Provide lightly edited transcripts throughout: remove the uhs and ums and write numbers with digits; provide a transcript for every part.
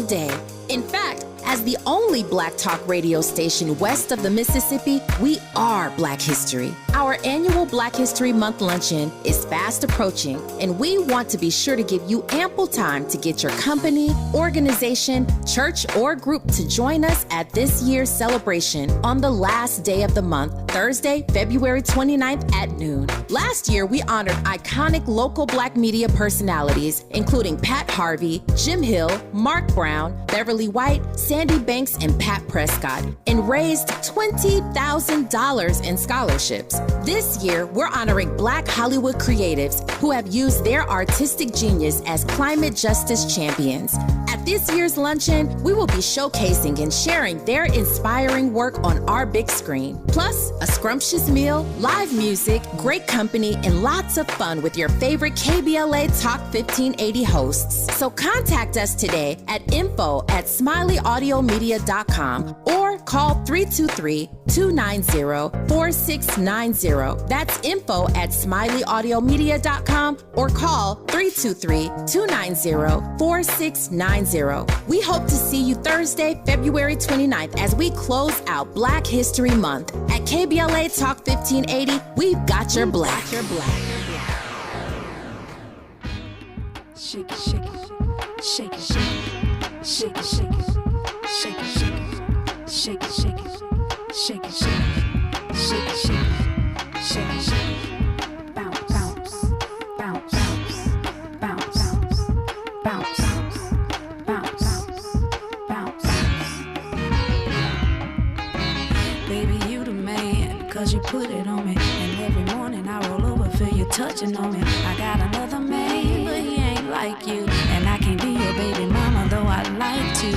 single day. In fact, as the only Black talk radio station west of the Mississippi, we are Black History. Our annual Black History Month luncheon is fast approaching, and we want to be sure to give you ample time to get your company, organization, church, or group to join us at this year's celebration on the last day of the month, Thursday, February 29th at noon. Last year, we honored iconic local Black media personalities, including Pat Harvey, Jim Hill, Mark Brown, Beverly White, Sandy Banks, and Pat Prescott, and raised $20,000 in scholarships. This year, we're honoring Black Hollywood creatives who have used their artistic genius as climate justice champions. At this year's luncheon, we will be showcasing and sharing their inspiring work on our big screen. Plus, a scrumptious meal, live music, great company, and lots of fun with your favorite KBLA Talk 1580 hosts. So contact us today at info@smileyAudiomedia.com or call 323-290-4690. That's info@smileyAudiomedia.com or call 323-290-4690. We hope to see you Thursday, February 29th as we close out Black History Month. At KBLA Talk 1580, we've got your Black. Shake it, shake it, shake it, shake it, shake it, shake it, shake it, shake it, shake it, shake it, shake it, shake it, shake it, shake it, shake it, shake it, bounce, bounce, bounce, bounce, bounce, bounce, bounce, bounce. Baby, you the man, 'cause you put it on me, and every morning I roll over, feel you touching on me. I got another man, but he ain't like you, and I can't be your baby mama, though I'd like to.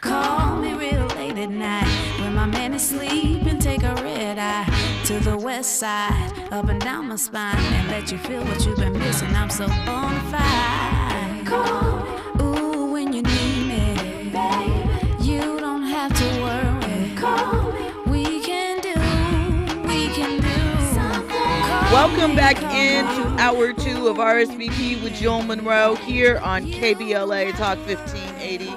Call me real late at night when my man is sleeping. Take a red eye to the west side, up and down my spine, and let you feel what you've been missing. I'm so on fire. Call me, ooh, when you need me, baby. You don't have to worry. Call me, we can do something. Welcome back into hour 2 of RSVP with Jill Munroe here on KBLA Talk 1580.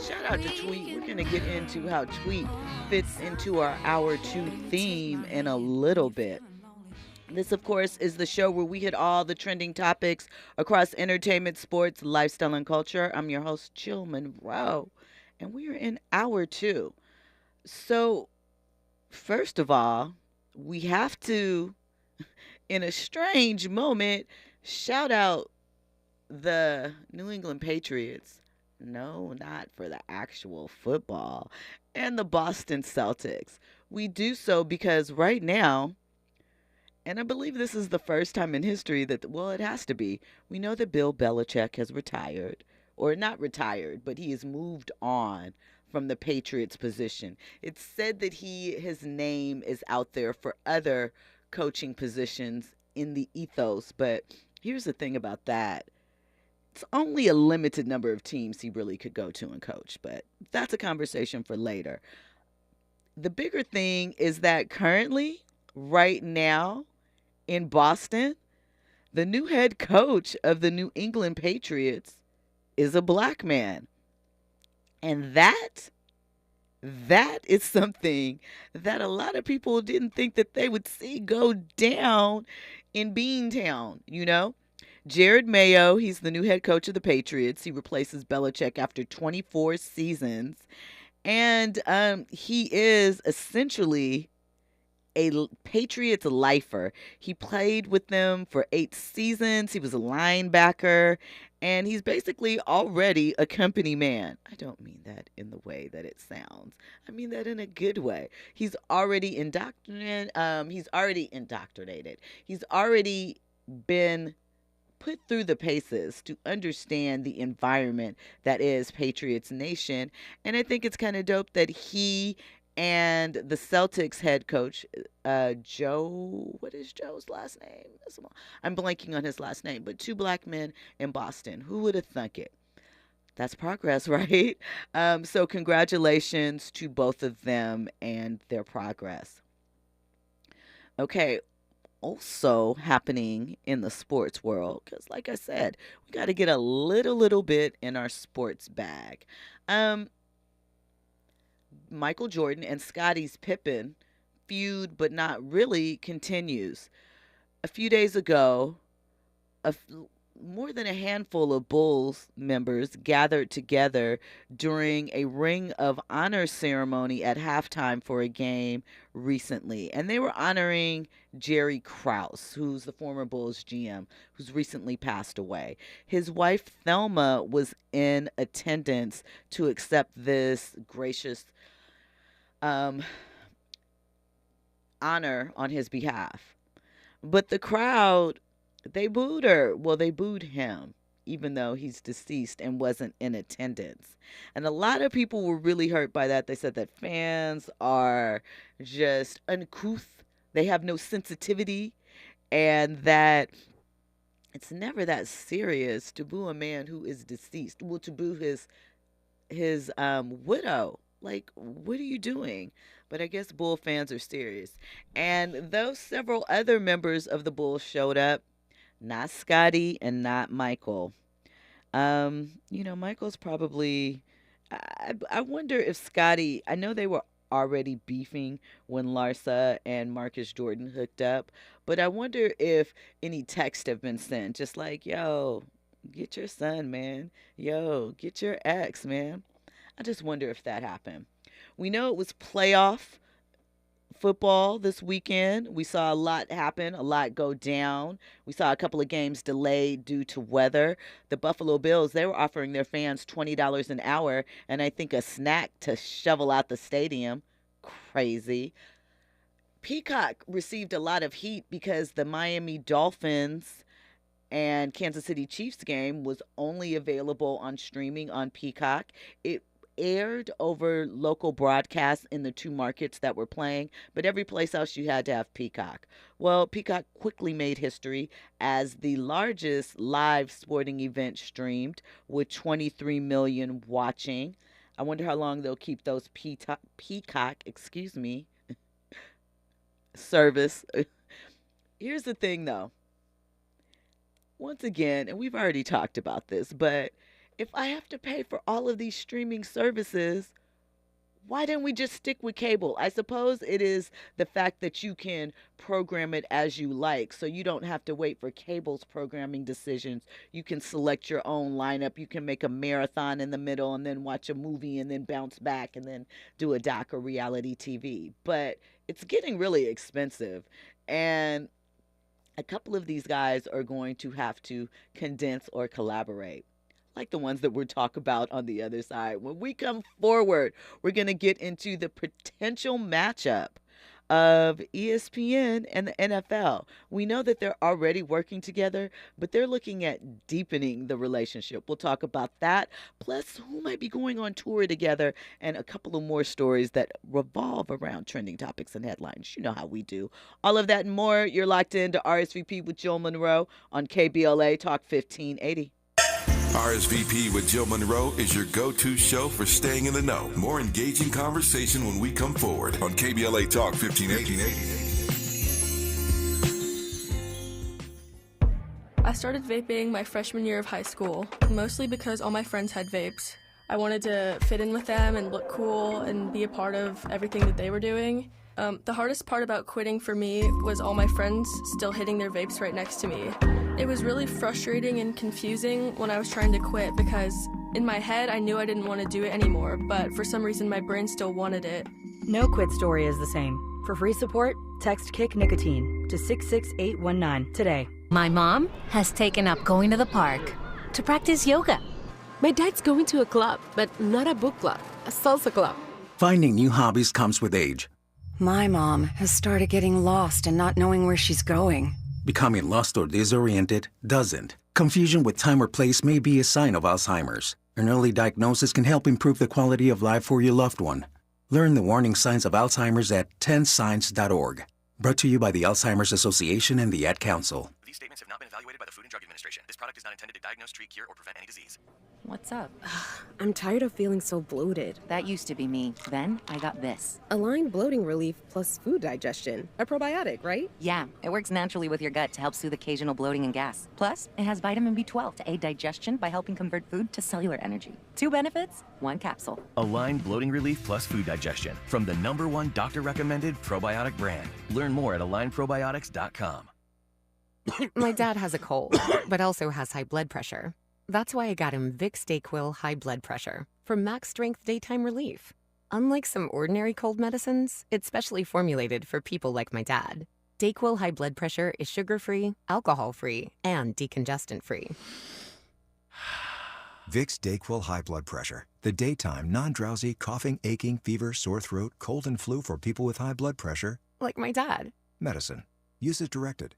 Shout out to Tweet. We're going to get into how Tweet fits into our hour 2 theme in a little bit. This, of course, is the show where we hit all the trending topics across entertainment, sports, lifestyle, and culture. I'm your host, Jill Munroe, and we are in hour 2. So, first of all, we have to, in a strange moment, shout out the New England Patriots. No, not for the actual football. And the Boston Celtics. We do so because right now, and I believe this is the first time in history that, well, it has to be. We know that Bill Belichick has retired, or not retired, but he has moved on from the Patriots position. It's said that his name is out there for other coaching positions in the ethos, but here's the thing about that. It's only a limited number of teams he really could go to and coach, but that's a conversation for later. The bigger thing is that currently, right now, in Boston, the new head coach of the New England Patriots is a Black man. And that is something that a lot of people didn't think that they would see go down in Beantown, you know? Jared Mayo, he's the new head coach of the Patriots. He replaces Belichick after 24 seasons. And he is essentially a Patriots lifer. He played with them for 8 seasons. He was a linebacker. And he's basically already a company man. I don't mean that in the way that it sounds. I mean that in a good way. He's already indoctrinated. He's already been put through the paces to understand the environment that is Patriots Nation. And I think it's kind of dope that he and the Celtics head coach, Joe, what is Joe's last name? I'm blanking on his last name, but 2 Black men in Boston. Who would have thunk it? That's progress, right? So congratulations to both of them and their progress. Okay, also happening in the sports world. Because, like I said, we got to get a little bit in our sports bag. Michael Jordan and Scottie Pippen feud, but not really, continues. A few days ago, more than a handful of Bulls members gathered together during a Ring of Honor ceremony at halftime for a game recently. And they were honoring Jerry Krause, who's the former Bulls GM, who's recently passed away. His wife, Thelma, was in attendance to accept this gracious honor on his behalf. But the crowd, they booed her. Well, they booed him, even though he's deceased and wasn't in attendance. And a lot of people were really hurt by that. They said that fans are just uncouth. They have no sensitivity. And that it's never that serious to boo a man who is deceased. Well, to boo his widow. Like, what are you doing? But I guess Bull fans are serious. And though several other members of the Bulls showed up, not Scottie and not Michael. Michael's probably, I wonder if Scottie, I know they were already beefing when Larsa and Marcus Jordan hooked up, but I wonder if any texts have been sent, just like, yo, get your son, man. Yo, get your ex, man. I just wonder if that happened. We know it was playoff football this weekend. We saw a lot happen, a lot go down. We saw a couple of games delayed due to weather. The Buffalo Bills, they were offering their fans $20 an hour and I think a snack to shovel out the stadium. Crazy. Peacock received a lot of heat because the Miami Dolphins and Kansas City Chiefs game was only available on streaming on Peacock. It aired over local broadcasts in the two markets that were playing, but every place else you had to have Peacock. Well, Peacock quickly made history as the largest live sporting event streamed with 23 million watching. I wonder how long they'll keep those Peacock, service. Here's the thing though. Once again, and we've already talked about this, but if I have to pay for all of these streaming services, why didn't we just stick with cable? I suppose it is the fact that you can program it as you like, so you don't have to wait for cable's programming decisions. You can select your own lineup. You can make a marathon in the middle and then watch a movie and then bounce back and then do a doc or reality TV. But it's getting really expensive, and a couple of these guys are going to have to condense or collaborate, like the ones that we'll talk about on the other side. When we come forward, we're going to get into the potential matchup of ESPN and the NFL. We know that they're already working together, but they're looking at deepening the relationship. We'll talk about that, plus who might be going on tour together, and a couple of more stories that revolve around trending topics and headlines. You know how we do. All of that and more. You're locked into RSVP with Jill Munroe on KBLA Talk 1580. RSVP with Jill Munroe is your go-to show for staying in the know. More engaging conversation when we come forward on KBLA Talk 1580. I started vaping my freshman year of high school, mostly because all my friends had vapes. I wanted to fit in with them and look cool and be a part of everything that they were doing. The hardest part about quitting for me was all my friends still hitting their vapes right next to me. It was really frustrating and confusing when I was trying to quit because in my head I knew I didn't want to do it anymore, but for some reason my brain still wanted it. No quit story is the same. For free support, text Kick Nicotine to 66819 today. My mom has taken up going to the park to practice yoga. My dad's going to a club, but not a book club, a salsa club. Finding new hobbies comes with age. My mom has started getting lost and not knowing where she's going. Becoming lost or disoriented doesn't. Confusion with time or place may be a sign of Alzheimer's. An early diagnosis can help improve the quality of life for your loved one. Learn the warning signs of Alzheimer's at 10signs.org. Brought to you by the Alzheimer's Association and the Ad Council. These statements have not been evaluated by the Food and Drug Administration. This product is not intended to diagnose, treat, cure, or prevent any disease. What's up? I'm tired of feeling so bloated. That used to be me. Then I got this. Align bloating relief plus food digestion. A probiotic, right? Yeah, it works naturally with your gut to help soothe occasional bloating and gas. Plus, it has vitamin B12 to aid digestion by helping convert food to cellular energy. 2 benefits, 1 capsule. Align Bloating Relief plus Food Digestion from the #1 doctor-recommended probiotic brand. Learn more at alignprobiotics.com. My dad has a cold, but also has high blood pressure. That's why I got him Vicks DayQuil High Blood Pressure for max strength daytime relief. Unlike some ordinary cold medicines, it's specially formulated for people like my dad. DayQuil High Blood Pressure is sugar-free, alcohol-free, and decongestant-free. Vicks DayQuil High Blood Pressure. The daytime, non-drowsy, coughing, aching, fever, sore throat, cold and flu for people with high blood pressure. Like my dad. Medicine. Use as directed.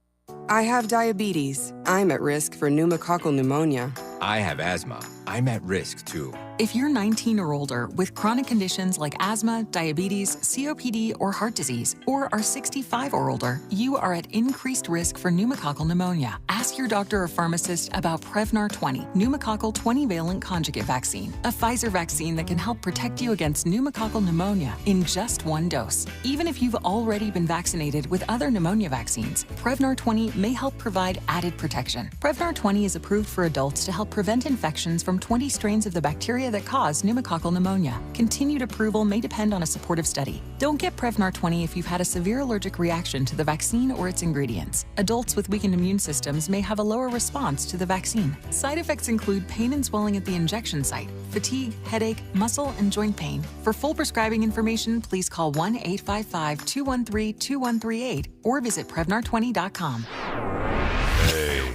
I have diabetes. I'm at risk for pneumococcal pneumonia. I have asthma. I'm at risk too. If you're 19 or older with chronic conditions like asthma, diabetes, COPD, or heart disease, or are 65 or older, you are at increased risk for pneumococcal pneumonia. Ask your doctor or pharmacist about Prevnar 20, pneumococcal 20-valent conjugate vaccine, a Pfizer vaccine that can help protect you against pneumococcal pneumonia in just 1 dose. Even if you've already been vaccinated with other pneumonia vaccines, Prevnar 20 may help provide added protection. Prevnar 20 is approved for adults to help prevent infections from 20 strains of the bacteria that cause pneumococcal pneumonia. Continued approval may depend on a supportive study. Don't get Prevnar 20 if you've had a severe allergic reaction to the vaccine or its ingredients. Adults with weakened immune systems may have a lower response to the vaccine. Side effects include pain and swelling at the injection site, fatigue, headache, muscle, and joint pain. For full prescribing information, please call 1-855-213-2138 or visit Prevnar20.com. Hey,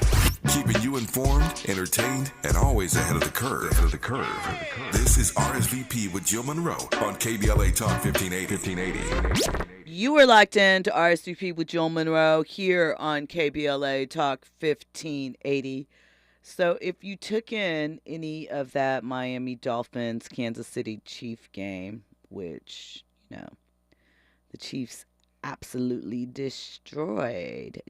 keeping you informed, entertained, and always ahead of the curve. This is RSVP with Jill Munroe on KBLA Talk 1580. You are locked in to RSVP with Jill Munroe here on KBLA Talk 1580. So if you took in any of that Miami Dolphins Kansas City Chief game, which, the Chiefs absolutely destroyed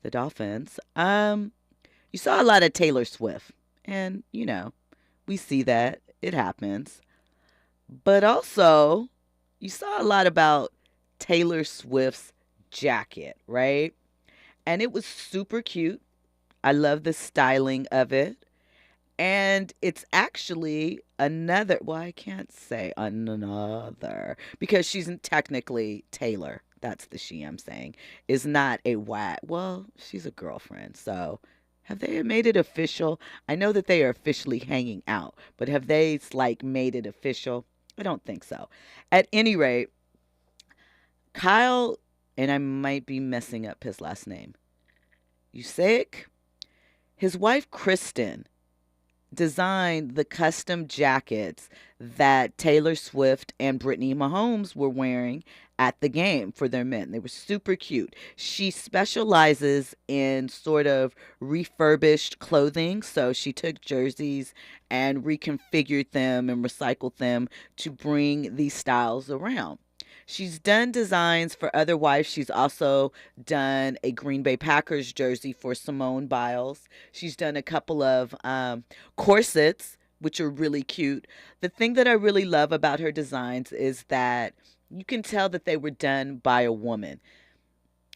the Dolphins. You saw a lot of Taylor Swift, and we see that it happens. But also, you saw a lot about Taylor Swift's jacket, right? And it was super cute. I love the styling of it. And it's actually another, well, I can't say another, because she's technically Taylor. That's the she I'm saying, is not a wife. Well, she's a girlfriend. So have they made it official? I know that they are officially hanging out, but have they made it official? I don't think so. At any rate, Kyle, and I might be messing up his last name, Usyk, his wife Kristen designed the custom jackets that Taylor Swift and Brittany Mahomes were wearing at the game for their men. They were super cute. She specializes in sort of refurbished clothing. So she took jerseys and reconfigured them and recycled them to bring these styles around. She's done designs for other wives. She's also done a Green Bay Packers jersey for Simone Biles. She's done a couple of corsets, which are really cute. The thing that I really love about her designs is that you can tell that they were done by a woman.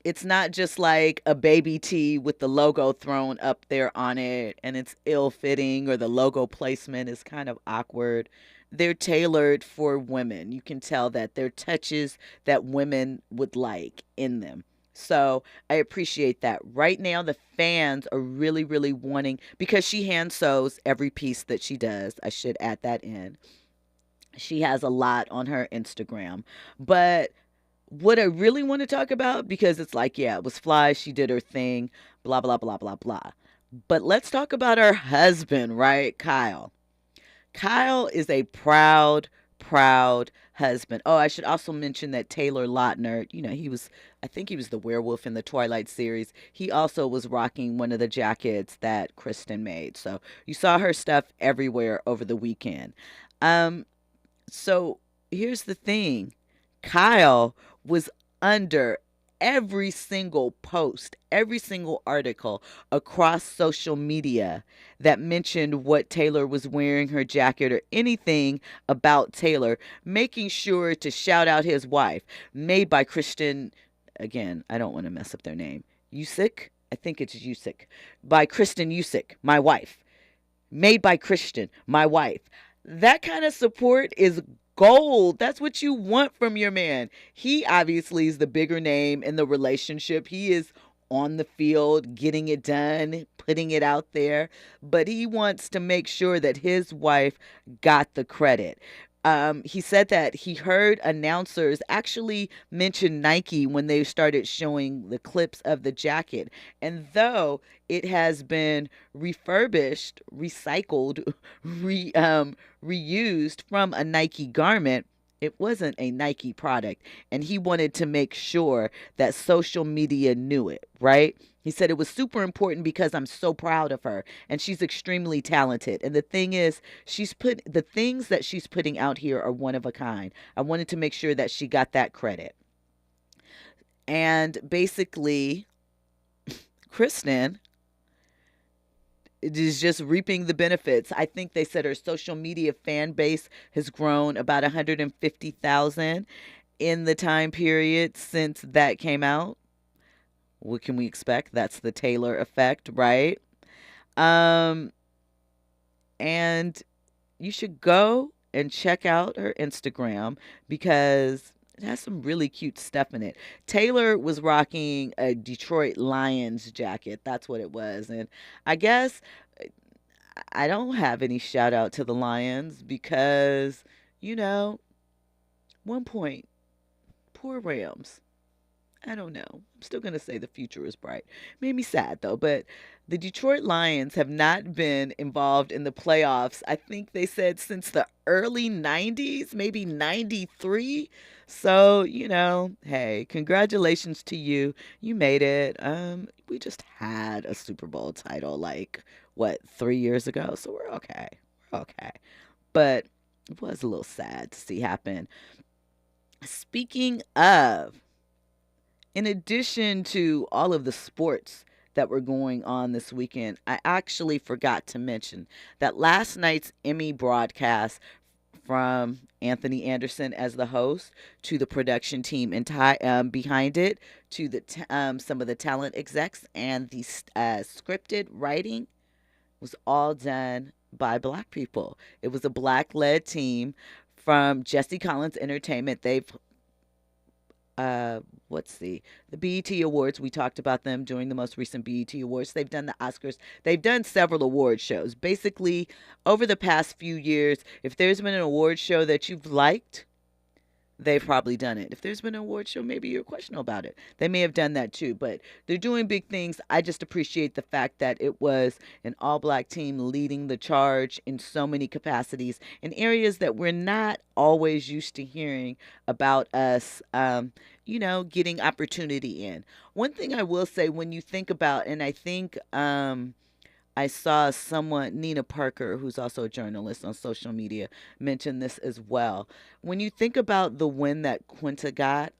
It's not just like a baby tee with the logo thrown up there on it and it's ill-fitting, or the logo placement is kind of awkward. They're tailored for women. You can tell that they're touches that women would like in them. So I appreciate that. Right now, the fans are really, really wanting, because she hand sews every piece that she does. I should add that in. She has a lot on her Instagram. But what I really want to talk about, because it's it was fly, she did her thing, blah, blah, blah, blah, blah. But let's talk about her husband, right? Kyle. Kyle is a proud husband. Oh, I should also mention that Taylor Lautner, I think he was the werewolf in the Twilight series. He also was rocking one of the jackets that Kristen made. So you saw her stuff everywhere over the weekend. So here's the thing. Kyle was under every single post, every single article across social media that mentioned what Taylor was wearing, her jacket, or anything about Taylor, making sure to shout out his wife, made by Kristen, again, I don't want to mess up their name, Usyk? I think it's Usyk. By Kristen Usyk, my wife. Made by Christian, my wife. That kind of support is gold. That's what you want from your man. He obviously is the bigger name in the relationship. He is on the field, getting it done, putting it out there, but he wants to make sure that his wife got the credit. He said that he heard announcers actually mention Nike when they started showing the clips of the jacket. And though it has been refurbished, recycled, reused from a Nike garment, it wasn't a Nike product. And he wanted to make sure that social media knew it, right? He said it was super important because I'm so proud of her and she's extremely talented. And the thing is, the things that she's putting out here are one of a kind. I wanted to make sure that she got that credit. And basically, Kristen is just reaping the benefits. I think they said her social media fan base has grown about 150,000 in the time period since that came out. What can we expect? That's the Taylor effect, right? And you should go and check out her Instagram because it has some really cute stuff in it. Taylor was rocking a Detroit Lions jacket. That's what it was. And I guess I don't have any shout out to the Lions because, one point, poor Rams. I don't know. I'm still going to say the future is bright. Made me sad, though. But the Detroit Lions have not been involved in the playoffs, I think they said, since the early 90s, maybe 93. So, hey, congratulations to you. You made it. We just had a Super Bowl title 3 years ago? So we're okay. We're okay. But it was a little sad to see happen. Speaking of, in addition to all of the sports that were going on this weekend, I actually forgot to mention that last night's Emmy broadcast, from Anthony Anderson as the host to the production team behind it, to the some of the talent execs and the scripted writing, was all done by Black people. It was a Black-led team from Jesse Collins Entertainment. They've the BET Awards. We talked about them during the most recent BET Awards. They've done the Oscars. They've done several award shows. Basically, over the past few years, if there's been an award show that you've liked, they've probably done it. If there's been an award show, maybe you're questionable about it. They may have done that too, but they're doing big things. I just appreciate the fact that it was an all-Black team leading the charge in so many capacities in areas that we're not always used to hearing about us, getting opportunity in. One thing I will say, when you think about, and I think I saw someone, Nina Parker, who's also a journalist on social media, mention this as well. When you think about the win that Quinta got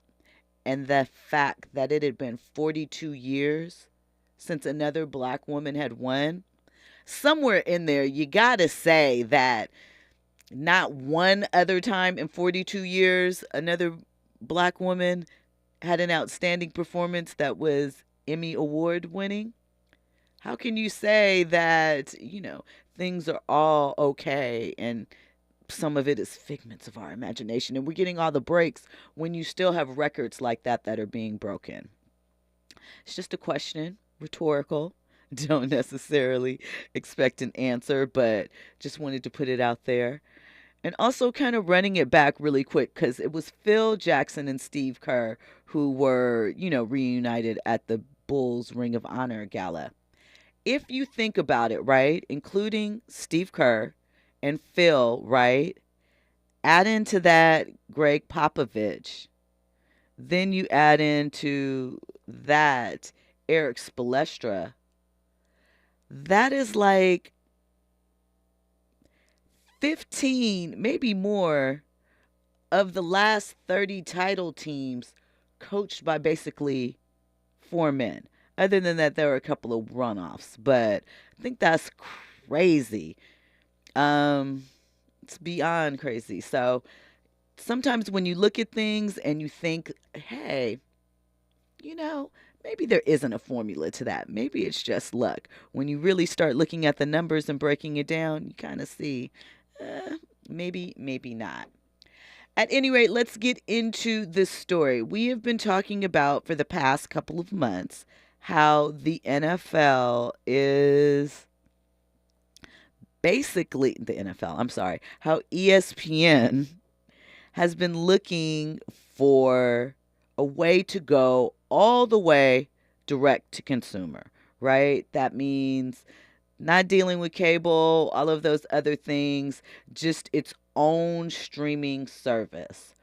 and the fact that it had been 42 years since another Black woman had won, somewhere in there you got to say that not one other time in 42 years another Black woman had an outstanding performance that was Emmy Award winning. How can you say that, things are all okay and some of it is figments of our imagination and we're getting all the breaks when you still have records like that are being broken? It's just a question, rhetorical. Don't necessarily expect an answer, but just wanted to put it out there. And also kind of running it back really quick because it was Phil Jackson and Steve Kerr who were, reunited at the Bulls Ring of Honor Gala. If you think about it, right, including Steve Kerr and Phil, right, add into that Greg Popovich, then you add into that Eric Spoelstra, that is like 15, maybe more, of the last 30 title teams coached by basically 4 men. Other than that, there were a couple of runoffs, but I think that's crazy. It's beyond crazy. So sometimes when you look at things and you think, hey, maybe there isn't a formula to that. Maybe it's just luck. When you really start looking at the numbers and breaking it down, you kind of see, maybe not. At any rate, let's get into this story. We have been talking about for the past couple of months how the NFL is basically how ESPN has been looking for a way to go all the way direct to consumer, right? That means not dealing with cable, all of those other things, just its own streaming service.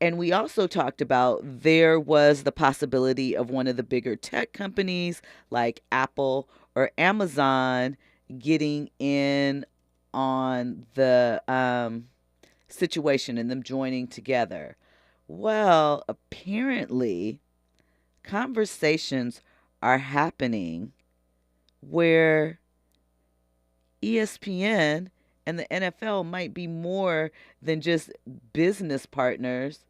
And we also talked about there was the possibility of one of the bigger tech companies like Apple or Amazon getting in on the situation and them joining together. Well, apparently conversations are happening where ESPN and the NFL might be more than just business partners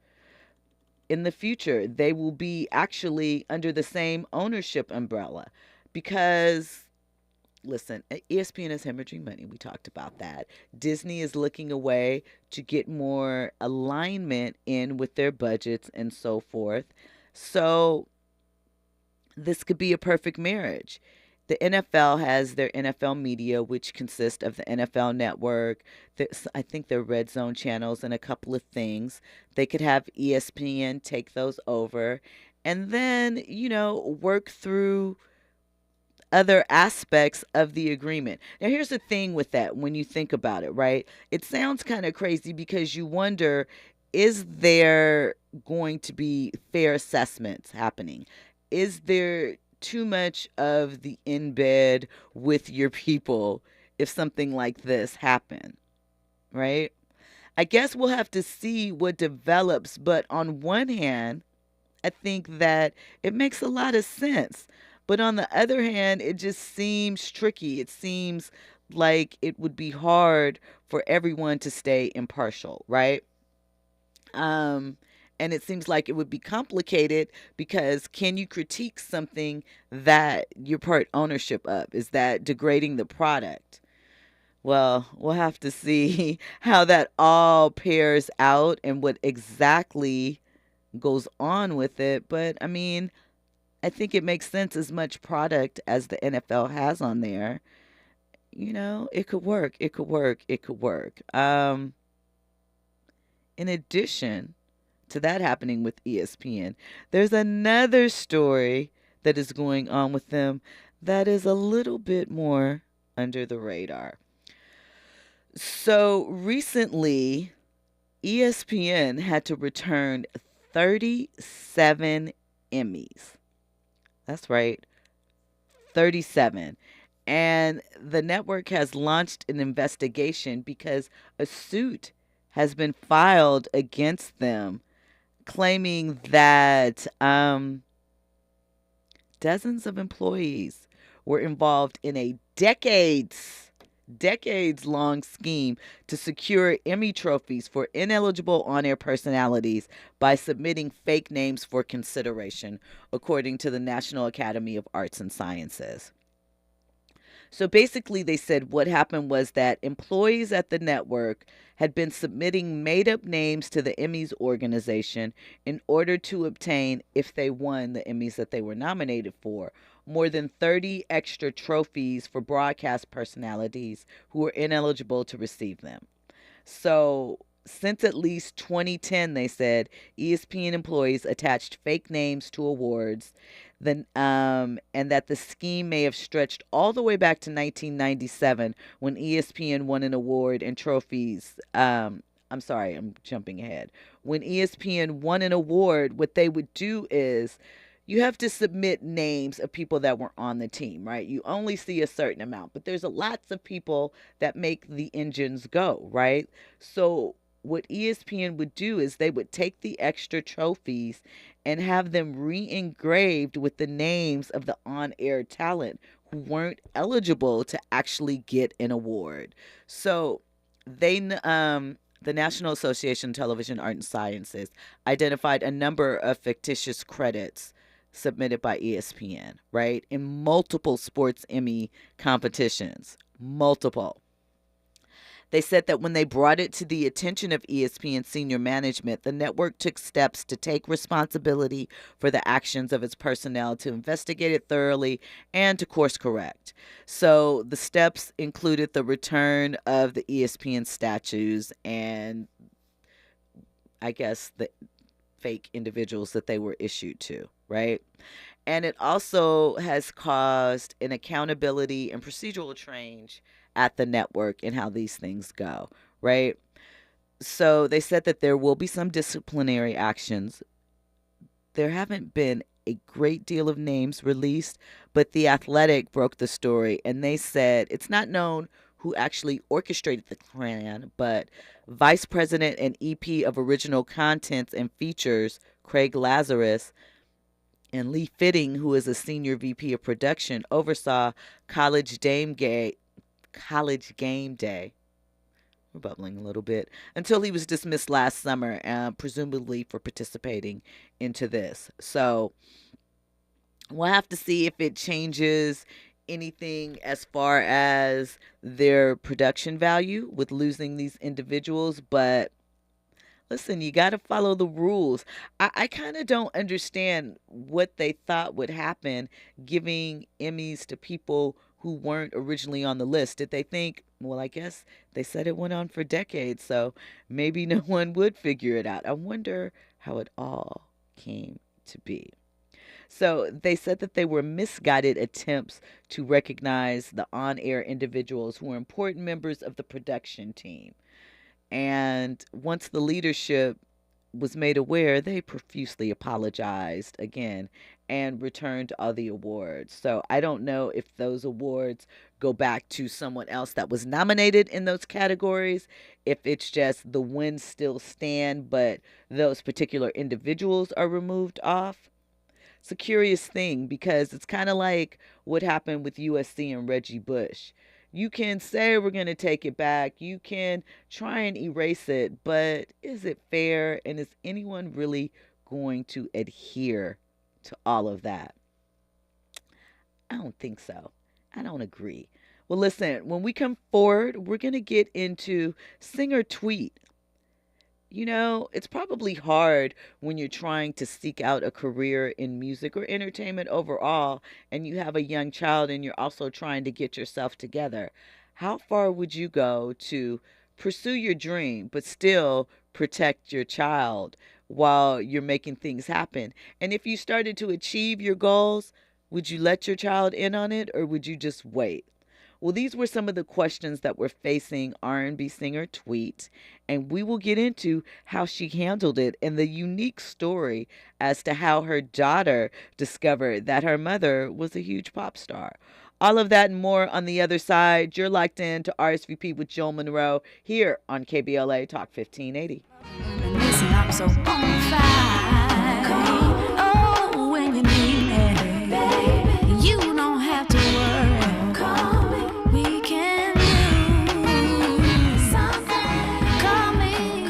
in the future. They will be actually under the same ownership umbrella because, listen, ESPN is hemorrhaging money. We talked about that. Disney is looking away to get more alignment in with their budgets and so forth. So this could be a perfect marriage. The NFL has their NFL media, which consists of the NFL Network. I think their Red Zone channels and a couple of things. They could have ESPN take those over and then, work through other aspects of the agreement. Now, here's the thing with that when you think about it, right? It sounds kind of crazy because you wonder, is there going to be fair assessments happening? Is there too much of the in bed with your people if something like this happened, right? I guess we'll have to see what develops, but on one hand, I think that it makes a lot of sense. But on the other hand, it just seems tricky. It seems like it would be hard for everyone to stay impartial, right? And it seems like it would be complicated because can you critique something that you're part ownership of? Is that degrading the product? Well, we'll have to see how that all pairs out and what exactly goes on with it. But I mean, I think it makes sense as much product as the NFL has on there. It could work. It could work. It could work. In addition to that happening with ESPN, there's another story that is going on with them that is a little bit more under the radar. So recently, ESPN had to return 37 Emmys. That's right, 37. And the network has launched an investigation because a suit has been filed against them claiming that dozens of employees were involved in a decades-long scheme to secure Emmy trophies for ineligible on-air personalities by submitting fake names for consideration, according to the National Academy of Arts and Sciences. So basically, they said what happened was that employees at the network had been submitting made-up names to the Emmys organization in order to obtain, if they won the Emmys that they were nominated for, more than 30 extra trophies for broadcast personalities who were ineligible to receive them. So since at least 2010, they said, ESPN employees attached fake names to awards, and that the scheme may have stretched all the way back to 1997 when ESPN won an award and trophies. I'm sorry, I'm jumping ahead. When ESPN won an award, what they would do is you have to submit names of people that were on the team, right? You only see a certain amount, but there's lots of people that make the engines go, right? So what ESPN would do is they would take the extra trophies and have them re-engraved with the names of the on-air talent who weren't eligible to actually get an award. So the National Association of Television Art and Sciences identified a number of fictitious credits submitted by ESPN, right, in multiple sports Emmy competitions. Multiple. They said that when they brought it to the attention of ESPN senior management, the network took steps to take responsibility for the actions of its personnel, to investigate it thoroughly, and to course correct. So the steps included the return of the ESPN statues and, I guess, the fake individuals that they were issued to, right? And it also has caused an accountability and procedural change at the network and how these things go, right? So they said that there will be some disciplinary actions. There haven't been a great deal of names released, but The Athletic broke the story, and they said it's not known who actually orchestrated the plan, but Vice President and EP of Original Contents and Features, Craig Lazarus, and Lee Fitting, who is a senior VP of production, oversaw College Game Day. We're bubbling a little bit. Until he was dismissed last summer, presumably for participating into this. So we'll have to see if it changes anything as far as their production value with losing these individuals. But listen, you got to follow the rules. I kind of don't understand what they thought would happen giving Emmys to people who weren't originally on the list. Did they think, well, I guess they said it went on for decades, so maybe no one would figure it out. I wonder how it all came to be. So they said that they were misguided attempts to recognize the on-air individuals who were important members of the production team. And once the leadership was made aware, they profusely apologized again and returned all the awards. So I don't know if those awards go back to someone else that was nominated in those categories, if it's just the wins still stand, but those particular individuals are removed off. It's a curious thing because it's kind of like what happened with USC and Reggie Bush. You can say we're going to take it back. You can try and erase it, but is it fair? And is anyone really going to adhere to all of that? I don't think so. I don't agree. Well, listen, when we come forward, we're going to get into Sing or Tweet. You know, it's probably hard when you're trying to seek out a career in music or entertainment overall, and you have a young child and you're also trying to get yourself together. How far would you go to pursue your dream, but still protect your child while you're making things happen? And if you started to achieve your goals, would you let your child in on it, or would you just wait? Well, these were some of the questions that were facing R&B singer Tweet, and we will get into how she handled it and the unique story as to how her daughter discovered that her mother was a huge pop star. All of that and more on the other side. You're locked in to RSVP with Jill Munroe here on KBLA Talk 1580. Listen, I'm so on fire. Oh, when you need me, baby, you don't have to worry. Call me. We can do something. Call me.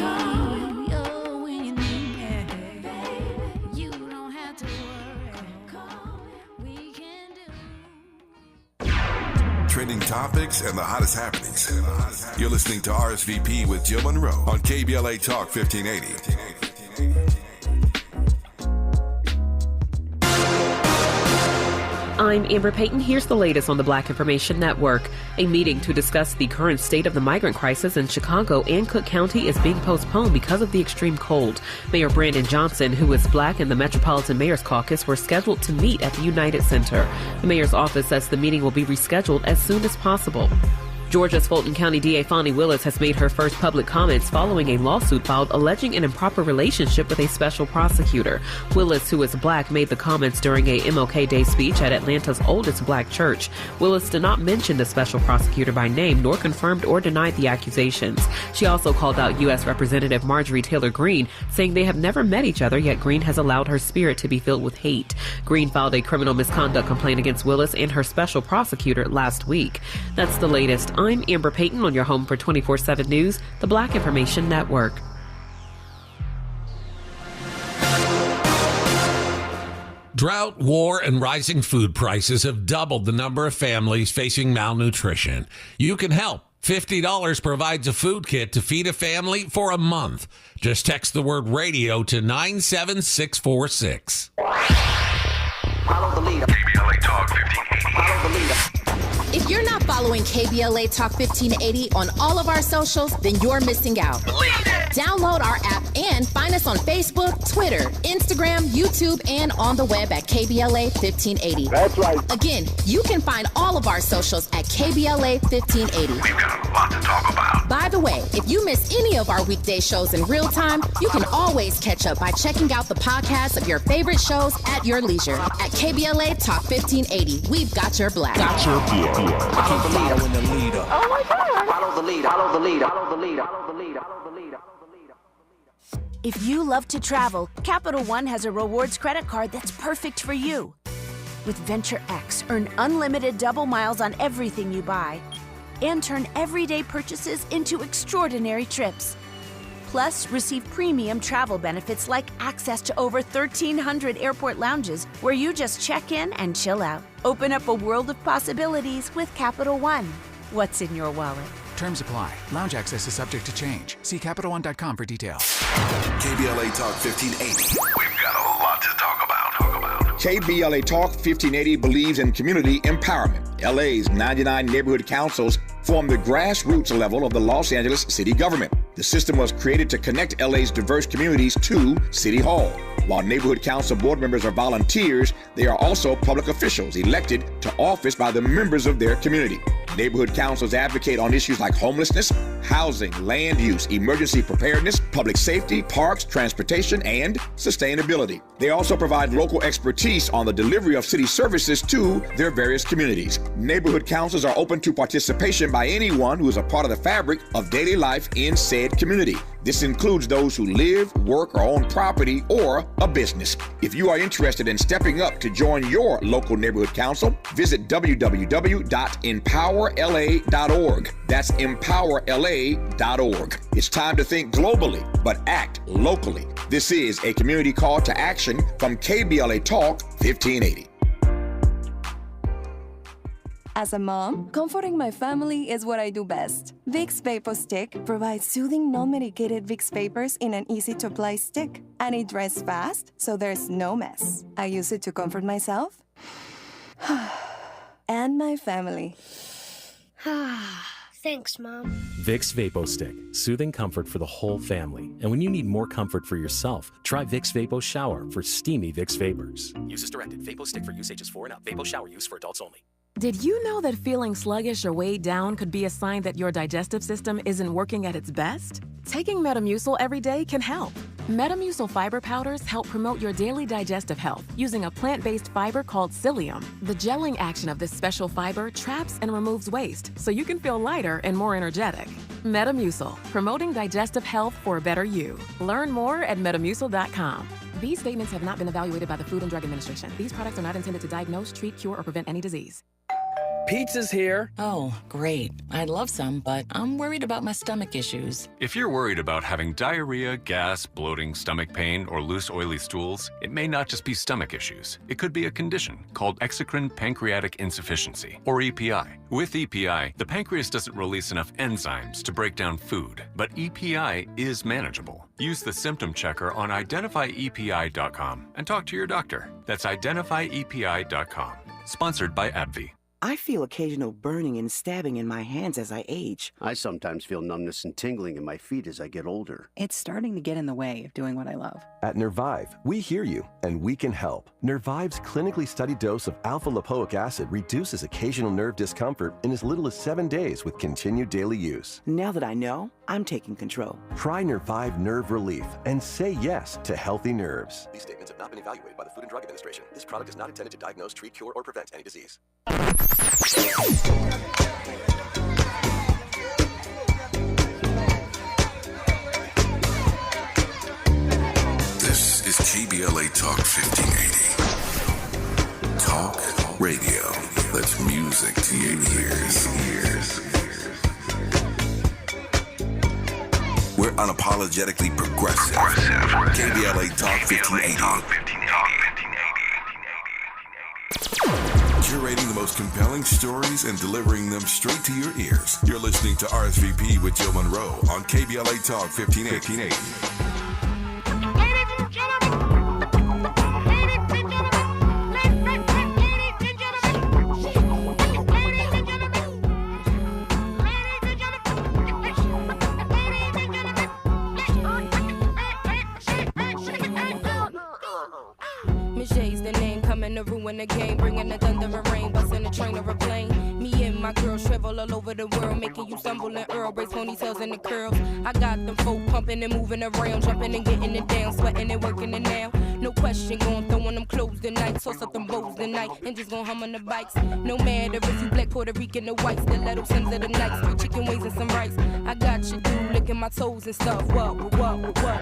Oh, when you need me, baby, you don't have to worry. Call me. We can do. Trending topics and the hottest happenings. You're listening to RSVP with Jill Munroe on KBLA Talk 1580. I'm Amber Payton. Here's the latest on the Black Information Network. A meeting to discuss the current state of the migrant crisis in Chicago and Cook County is being postponed because of the extreme cold. Mayor Brandon Johnson, who is black, and the Metropolitan Mayor's Caucus were scheduled to meet at the United Center. The mayor's office says the meeting will be rescheduled as soon as possible. Georgia's Fulton County DA Fonnie Willis has made her first public comments following a lawsuit filed alleging an improper relationship with a special prosecutor. Willis, who is black, made the comments during a MLK Day speech at Atlanta's oldest black church. Willis did not mention the special prosecutor by name, nor confirmed or denied the accusations. She also called out U.S. Representative Marjorie Taylor Greene, saying they have never met each other, yet Greene has allowed her spirit to be filled with hate. Greene filed a criminal misconduct complaint against Willis and her special prosecutor last week. That's the latest. I'm Amber Payton on your home for 24/7 News, the Black Information Network. Drought, war, and rising food prices have doubled the number of families facing malnutrition. You can help. $50 provides a food kit to feed a family for a month. Just text the word radio to 97646. Follow the leader. KBLA Talk 1580. Follow the leader. If you're not following KBLA Talk 1580 on all of our socials, then you're missing out. Download our app and find us on Facebook, Twitter, Instagram, YouTube, and on the web at KBLA 1580. That's right. Again, you can find all of our socials at KBLA 1580. We've got a lot to talk about. By the way, if you miss any of our weekday shows in real time, you can always catch up by checking out the podcasts of your favorite shows at your leisure. At KBLA Talk 1580, we've got your black. Got your black. Follow the leader. Following the leader. Oh my God. Follow the leader. Follow the leader. Follow the leader. Follow the leader. Follow the leader. If you love to travel, Capital One has a rewards credit card that's perfect for you. With Venture X, earn unlimited double miles on everything you buy and turn everyday purchases into extraordinary trips. Plus, receive premium travel benefits like access to over 1,300 airport lounges where you just check in and chill out. Open up a world of possibilities with Capital One. What's in your wallet? Terms apply. Lounge access is subject to change. See CapitalOne.com for details. KBLA Talk 1580. We've got a lot to talk about. KBLA Talk 1580 believes in community empowerment. LA's 99 neighborhood councils form the grassroots level of the Los Angeles city government. The system was created to connect LA's diverse communities to City Hall. While neighborhood council board members are volunteers, they are also public officials elected to office by the members of their community. Neighborhood councils advocate on issues like homelessness, housing, land use, emergency preparedness, public safety, parks, transportation, and sustainability. They also provide local expertise on the delivery of city services to their various communities. Neighborhood councils are open to participation by anyone who is a part of the fabric of daily life in said community. This includes those who live, work, or own property or a business. If you are interested in stepping up to join your local neighborhood council, visit www.empowerla.org. That's empowerla.org. It's time to think globally, but act locally. This is a community call to action from KBLA Talk 1580. As a mom, comforting my family is what I do best. Vicks Vapor Stick provides soothing, non-medicated Vicks vapors in an easy-to-apply stick. And it dries fast, so there's no mess. I use it to comfort myself and my family. Thanks, Mom. Vicks Vapo Stick, soothing comfort for the whole family. And when you need more comfort for yourself, try Vicks Vapo Shower for steamy Vicks vapors. Use as directed. Vapo Stick for use ages 4 and up. Vapo Shower use for adults only. Did you know that feeling sluggish or weighed down could be a sign that your digestive system isn't working at its best? Taking Metamucil every day can help. Metamucil fiber powders help promote your daily digestive health using a plant-based fiber called psyllium. The gelling action of this special fiber traps and removes waste so you can feel lighter and more energetic. Metamucil, promoting digestive health for a better you. Learn more at metamucil.com. These statements have not been evaluated by the Food and Drug Administration. These products are not intended to diagnose, treat, cure, or prevent any disease. Pizza's here. Oh, great. I'd love some, but I'm worried about my stomach issues. If you're worried about having diarrhea, gas, bloating, stomach pain, or loose, oily stools, it may not just be stomach issues. It could be a condition called exocrine pancreatic insufficiency, or EPI. With EPI, the pancreas doesn't release enough enzymes to break down food, but EPI is manageable. Use the symptom checker on identifyepi.com and talk to your doctor. That's identifyepi.com. Sponsored by AbbVie. I feel occasional burning and stabbing in my hands as I age. I sometimes feel numbness and tingling in my feet as I get older. It's starting to get in the way of doing what I love. At Nervive, we hear you, and we can help. Nervive's clinically studied dose of alpha-lipoic acid reduces occasional nerve discomfort in as little as 7 days with continued daily use. Now that I know, I'm taking control. Try Nervive Nerve Relief and say yes to healthy nerves. These statements have not been evaluated by the Food and Drug Administration. This product is not intended to diagnose, treat, cure, or prevent any disease. This is KBLA Talk 1580. Talk radio. That's music to your ears. We're unapologetically progressive. KBLA Talk 1580. Curating the most compelling stories and delivering them straight to your ears. You're listening to RSVP with Jill Munroe on KBLA Talk 1580. To ruin the game, bringing the thunder and rain, busting a train or a plane. Me and my girls travel all over the world, making you stumble and Earl braids, ponytails and the curls. I got them folk pumping and moving around, jumping and getting it down, sweating and working it now. No question, going throwing them clothes tonight, toss up them bows tonight, and just gon' hum on the bikes. No matter if you black, Puerto Rican, or white, stiletto Sims of the nights, 3 chicken wings and some rice. I got you, dude, licking my toes and stuff. What,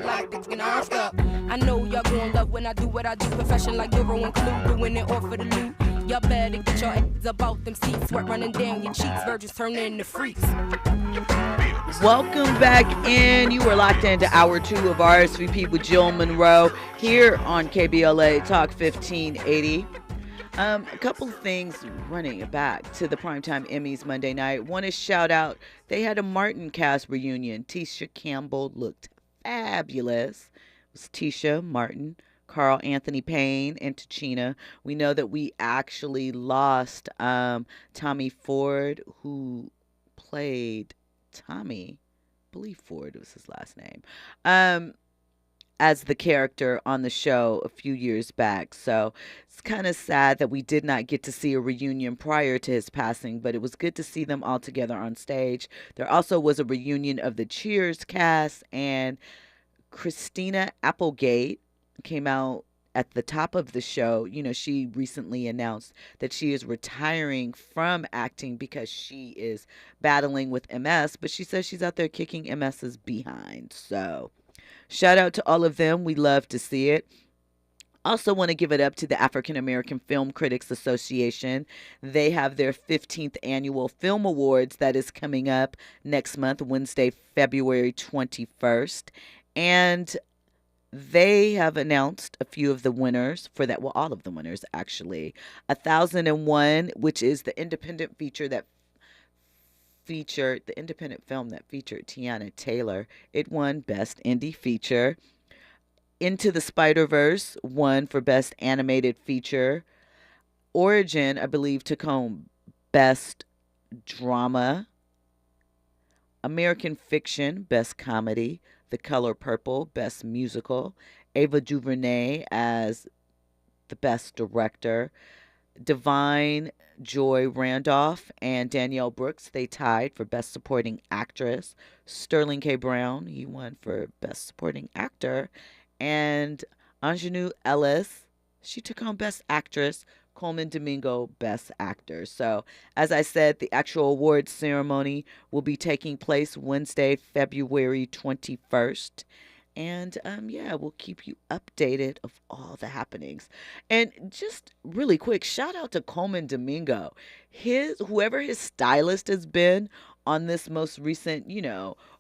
like the skin arched up. I know y'all gon' love when I do what I do, profession like Euro and Clue, doing it all for the loot. Y'all better get your ass about them seats, sweat running down your cheeks, virgins turning into freaks. Welcome back in. You are locked into hour 2 of RSVP with Jill Munroe here on KBLA Talk 1580. A couple of things running back to the Primetime Emmys Monday night. One is shout out. They had a Martin cast reunion. Tisha Campbell looked fabulous. It was Tisha, Martin, Carl Anthony Payne, and Tachina. We know that we actually lost Tommy Ford, who played Tommy, I believe Ford was his last name, as the character on the show a few years back. So it's kind of sad that we did not get to see a reunion prior to his passing, but it was good to see them all together on stage. There also was a reunion of the Cheers cast, and Christina Applegate came out at the top of the show. You know, she recently announced that she is retiring from acting because she is battling with MS, but she says she's out there kicking MS's behind. So shout out to all of them. We love to see it. Also want to give it up to the African American Film Critics Association. They have their 15th annual film awards that is coming up next month, Wednesday, February 21st. And they have announced a few of the winners for that. Well, all of the winners, actually. 1001, which is the independent feature that featured, the independent film that featured Tiana Taylor. It won Best Indie Feature. Into the Spider-Verse won for Best Animated Feature. Origin, I believe, took home Best Drama. American Fiction, Best Comedy. The Color Purple, Best Musical. Ava DuVernay as the Best Director. Divine Joy Randolph and Danielle Brooks, they tied for Best Supporting Actress. Sterling K. Brown, he won for Best Supporting Actor. And Ingenue Ellis, she took home Best Actress. Coleman Domingo, Best Actor. So, as I said, the actual awards ceremony will be taking place Wednesday, February 21st. And, we'll keep you updated of all the happenings. And just really quick, shout out to Coleman Domingo. Whoever his stylist has been on this most recent,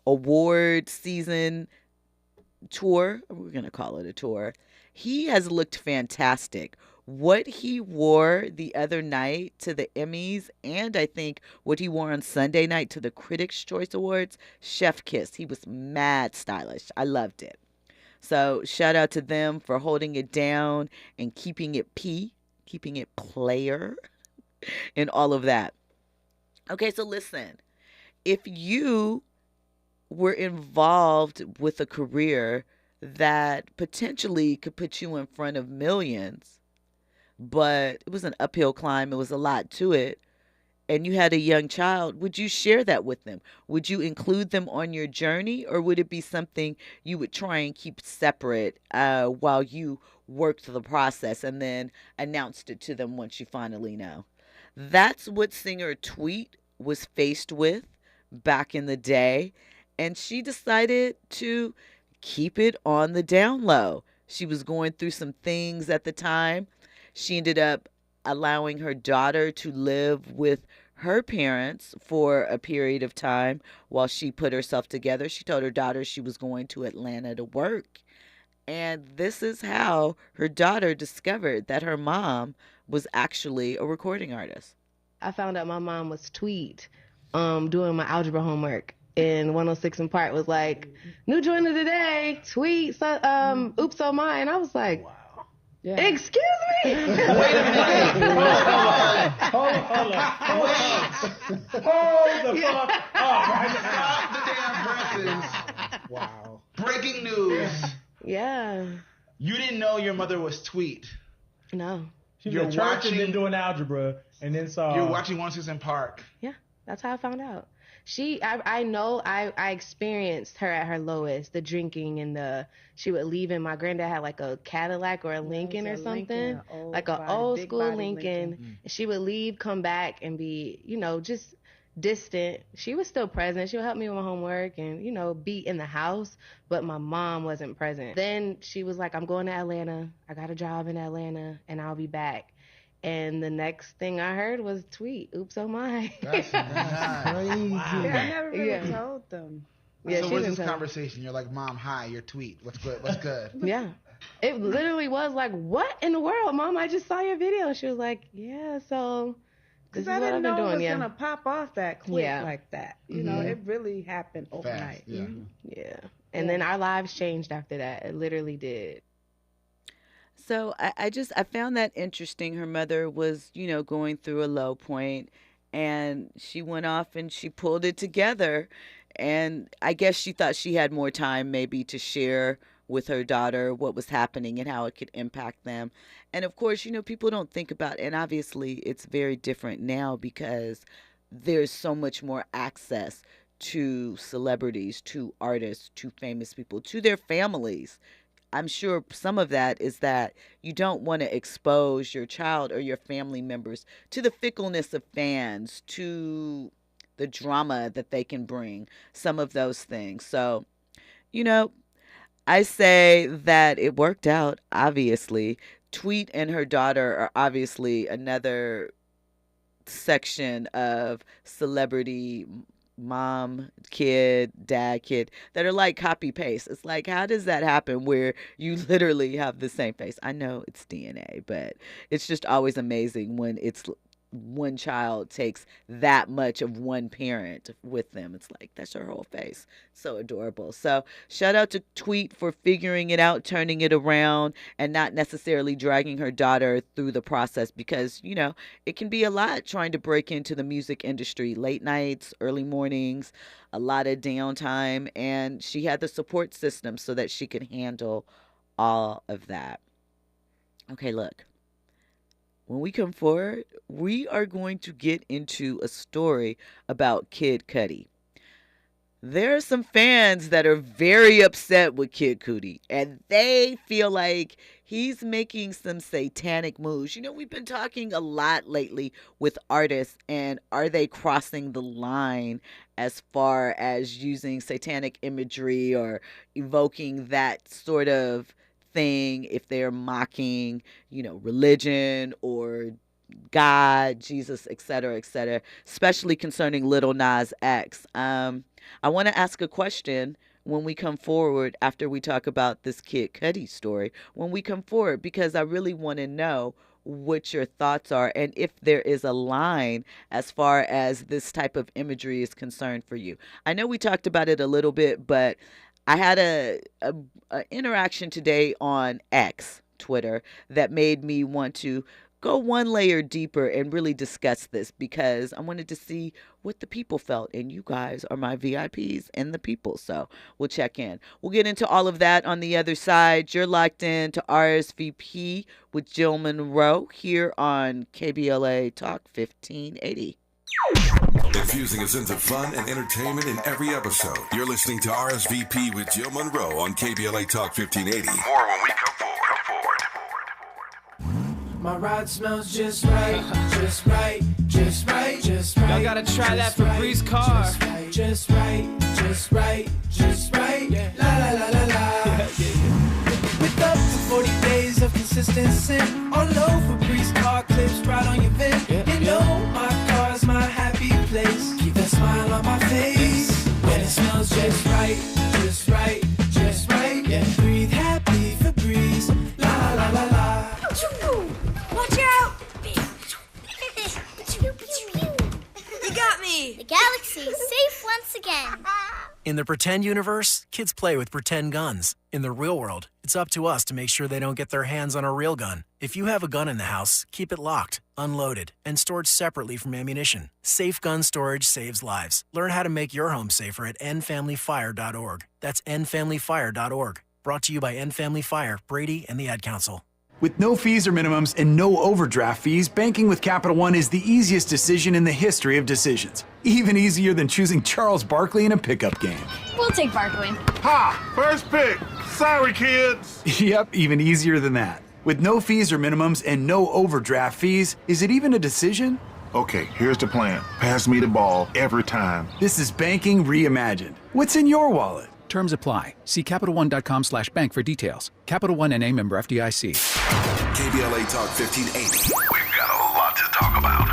award season tour, we're going to call it a tour, he has looked fantastic. What he wore the other night to the Emmys, and I think what he wore on Sunday night to the Critics' Choice Awards, chef kiss. He was mad stylish. I loved it. So shout out to them for holding it down and keeping it keeping it player. and all of that. Okay, so listen, if you were involved with a career that potentially could put you in front of millions, but it was an uphill climb, it was a lot to it, and you had a young child, would you share that with them? Would you include them on your journey, or would it be something you would try and keep separate while you worked the process and then announced it to them once you finally know? That's what singer Tweet was faced with back in the day, and she decided to keep it on the down low. She was going through some things at the time. She ended up allowing her daughter to live with her parents for a period of time while she put herself together. She told her daughter she was going to Atlanta to work. And this is how her daughter discovered that her mom was actually a recording artist. I found out my mom was Tweet doing my algebra homework. And 106 in Park was like, new joiner today, Tweet, so, oops, oh my. And I was like, wow. Yeah. Excuse me? Wait a minute. Hold the fuck up right now. Stop the damn presses. Wow. Breaking news. Yeah. You didn't know your mother was Tweet. No. She was watching, and then doing algebra, and then saw. You're watching 106 in Park. Yeah, that's how I found out. I know I experienced her at her lowest, the drinking and she would leave, and my granddad had like a Cadillac or a Lincoln or something, like an old school Lincoln. She would leave, come back, and be, just distant. She was still present. She would help me with my homework and, be in the house, but my mom wasn't present. Then she was like, I'm going to Atlanta. I got a job in Atlanta, and I'll be back. And the next thing I heard was Tweet. Oops, oh my. That's crazy. Wow. Yeah, I never really told them. Yeah, so what's this conversation? You're like, Mom, hi, you're Tweet. What's good? What's good? Yeah. It literally was like, what in the world, Mom? I just saw your video. She was like, yeah, so this is what I've been doing. I didn't know it was going to pop off that quick like that. You know, it really happened overnight. Fast, yeah. Yeah. And then our lives changed after that. It literally did. So I found that interesting. Her mother was, going through a low point, and she went off and she pulled it together. And I guess she thought she had more time maybe to share with her daughter what was happening and how it could impact them. And of course, people don't think about, and obviously it's very different now because there's so much more access to celebrities, to artists, to famous people, to their families. I'm sure some of that is that you don't want to expose your child or your family members to the fickleness of fans, to the drama that they can bring, some of those things. So, I say that it worked out, obviously. Tweet and her daughter are obviously another section of celebrity mom, kid, dad, kid that are like copy paste. It's like, how does that happen where you literally have the same face? I know it's DNA, but it's just always amazing when it's one child takes that much of one parent with them. It's like, that's her whole face. So adorable. So shout out to Tweet for figuring it out, turning it around, and not necessarily dragging her daughter through the process because, it can be a lot trying to break into the music industry. Late nights, early mornings, a lot of downtime, and she had the support system so that she could handle all of that. Okay, look. When we come forward, we are going to get into a story about Kid Cudi. There are some fans that are very upset with Kid Cudi, and they feel like he's making some satanic moves. We've been talking a lot lately with artists, and are they crossing the line as far as using satanic imagery or evoking that sort of thing if they're mocking, religion or God, Jesus, etc., especially concerning Lil Nas X. I want to ask a question when we come forward after we talk about this Kid Cudi story, when we come forward, because I really want to know what your thoughts are and if there is a line as far as this type of imagery is concerned for you. I know we talked about it a little bit, but I had a interaction today on X, Twitter, that made me want to go one layer deeper and really discuss this because I wanted to see what the people felt. And you guys are my VIPs and the people. So we'll check in. We'll get into all of that on the other side. You're locked in to RSVP with Jill Munroe here on KBLA Talk 1580. Infusing a sense of fun and entertainment in every episode. You're listening to RSVP with Jill Munroe on KBLA Talk 1580. More when we come forward. My ride smells just right, just right, just right, just right. Y'all gotta try that Febreze car. Just right, just right, just right. La la la la la. With up to 40 days of consistency, all over Febreze car clips right on your vent. You know my car's my happy place. Keep that smile on my face when it smells just right, just right, just right. Yeah, breathe happy Febreze. La la la la. Watch out! You got me! The galaxy is safe once again. In the pretend universe, kids play with pretend guns. In the real world, it's up to us to make sure they don't get their hands on a real gun. If you have a gun in the house, keep it locked, unloaded, and stored separately from ammunition. Safe gun storage saves lives. Learn how to make your home safer at endfamilyfire.org. That's endfamilyfire.org. Brought to you by End Family Fire, Brady, and the Ad Council. With no fees or minimums and no overdraft fees, banking with Capital One is the easiest decision in the history of decisions. Even easier than choosing Charles Barkley in a pickup game. We'll take Barkley. Ha! First pick. Sorry, kids. Yep, even easier than that. With no fees or minimums and no overdraft fees, is it even a decision? Okay, here's the plan. Pass me the ball every time. This is banking reimagined. What's in your wallet? Terms apply. See CapitalOne.com/bank for details. Capital One N.A. member FDIC. KBLA Talk 1580. We've got a lot to talk about.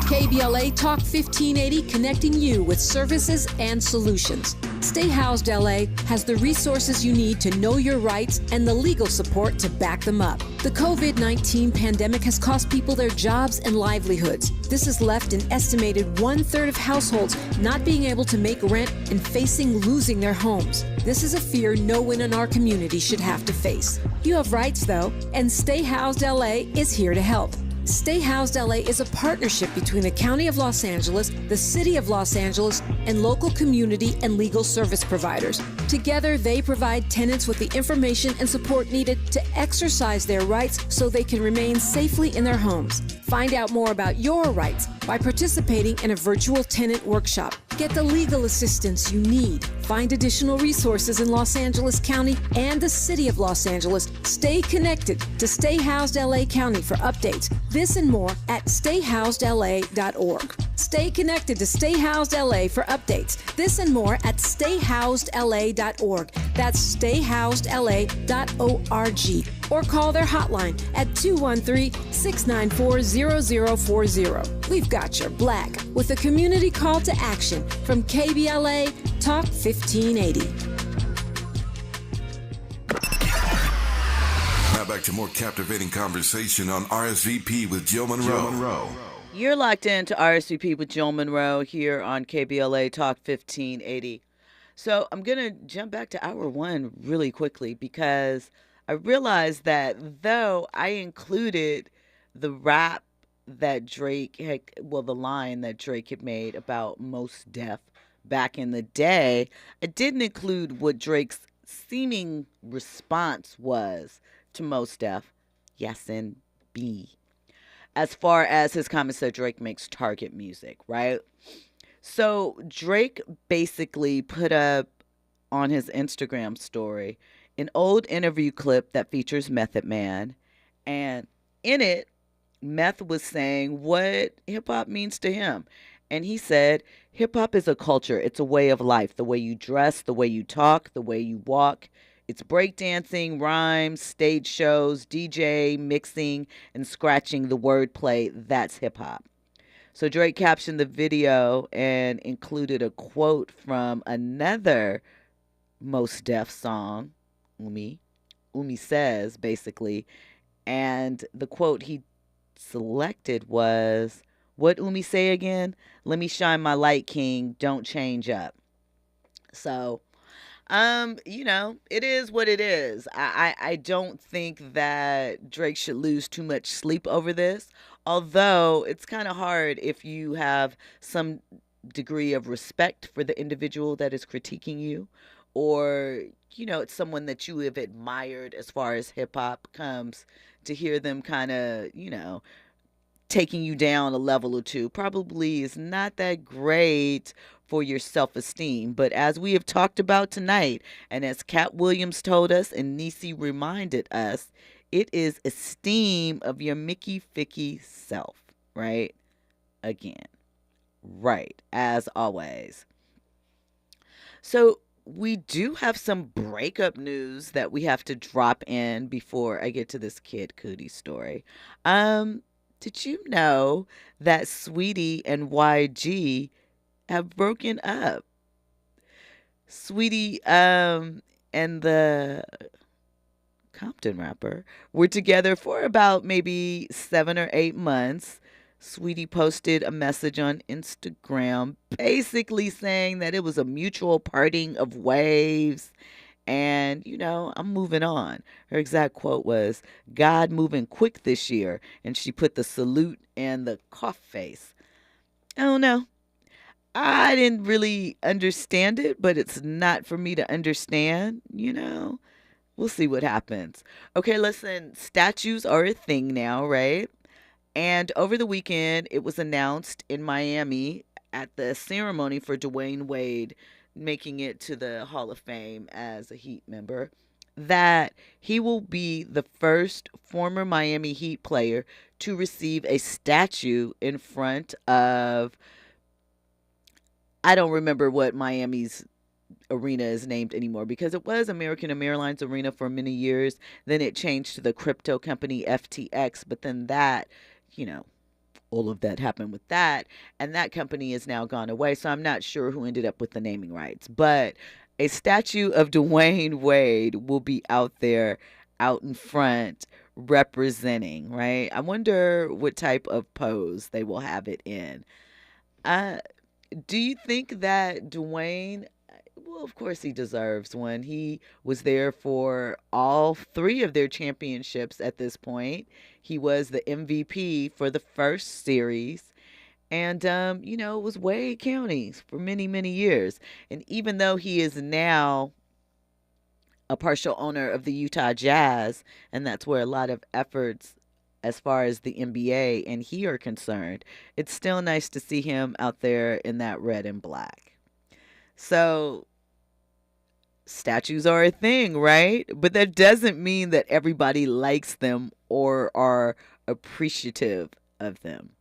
KBLA Talk 1580, connecting you with services and solutions. Stay Housed LA has the resources you need to know your rights and the legal support to back them up. The COVID-19 pandemic has cost people their jobs and livelihoods. This has left an estimated 1/3 of households not being able to make rent and facing losing their homes. This is a fear no one in our community should have to face. You have rights, though, and Stay Housed LA is here to help. Stay Housed LA is a partnership between the County of Los Angeles, the City of Los Angeles, and local community and legal service providers. Together, they provide tenants with the information and support needed to exercise their rights so they can remain safely in their homes. Find out more about your rights by participating in a virtual tenant workshop. Get the legal assistance you need. Find additional resources in Los Angeles County and the City of Los Angeles. Stay connected to Stay Housed LA County for updates. This and more at stayhousedla.org. Stay connected to Stay Housed LA for updates. This and more at stayhousedla.org. That's stayhousedla.org. Or call their hotline at 213-694-0040. We've got your black with a community call to action from KBLA Talk 1580. Now back to more captivating conversation on RSVP with Jill Munroe. You're locked in to RSVP with Jill Munroe here on KBLA Talk 1580. So I'm going to jump back to hour one really quickly because I realized that though I included the rap that Drake had, well, the line that Drake had made about Mos Def back in the day, I didn't include what Drake's seeming response was to Mos Def, Yasin B. As far as his comments that Drake makes target music, right? So Drake basically put up on his Instagram story an old interview clip that features Method Man. And in it, Meth was saying what hip-hop means to him. And he said, hip-hop is a culture. It's a way of life. The way you dress, the way you talk, the way you walk. It's breakdancing, rhymes, stage shows, DJ, mixing, and scratching the wordplay. That's hip-hop. So Drake captioned the video and included a quote from another Mos Def song, Umi says, basically. And the quote he selected was, what Umi say again? Let me shine my light, king. Don't change up. So It is what it is. I don't think that Drake should lose too much sleep over this. Although it's kind of hard if you have some degree of respect for the individual that is critiquing you, or it's someone that you have admired as far as hip hop comes, to hear them kind of taking you down a level or two probably is not that great for your self-esteem. But as we have talked about tonight, and as Cat Williams told us and Niecy reminded us, it is esteem of your Mickey Ficky self, right? Again, right, as always. So we do have some breakup news that we have to drop in before I get to this Kid Cudi story. Did you know that Sweetie and YG have broken up? Sweetie and the Compton rapper were together for about maybe 7 or 8 months. Sweetie posted a message on Instagram basically saying that it was a mutual parting of waves. And, I'm moving on. Her exact quote was, "God moving quick this year." And she put the salute and the cough face. I don't know. I didn't really understand it, but it's not for me to understand, We'll see what happens. Okay, listen, statues are a thing now, right? And over the weekend, it was announced in Miami at the ceremony for Dwayne Wade making it to the Hall of Fame as a Heat member, that he will be the first former Miami Heat player to receive a statue in front of, I don't remember what Miami's arena is named anymore, because it was American Airlines Arena for many years. Then it changed to the crypto company FTX, but then that, all of that happened with that, and that company is now gone away. So I'm not sure who ended up with the naming rights, but a statue of Dwayne Wade will be out there, out in front, representing, right? I wonder what type of pose they will have it in. Do you think that Dwayne, well, of course he deserves one. He was there for all 3 of their championships at this point. He was the MVP for the first series. And, it was Wade County for many, many years. And even though he is now a partial owner of the Utah Jazz, and that's where a lot of efforts as far as the NBA and he are concerned, it's still nice to see him out there in that red and black. So statues are a thing, right? But that doesn't mean that everybody likes them or are appreciative of them.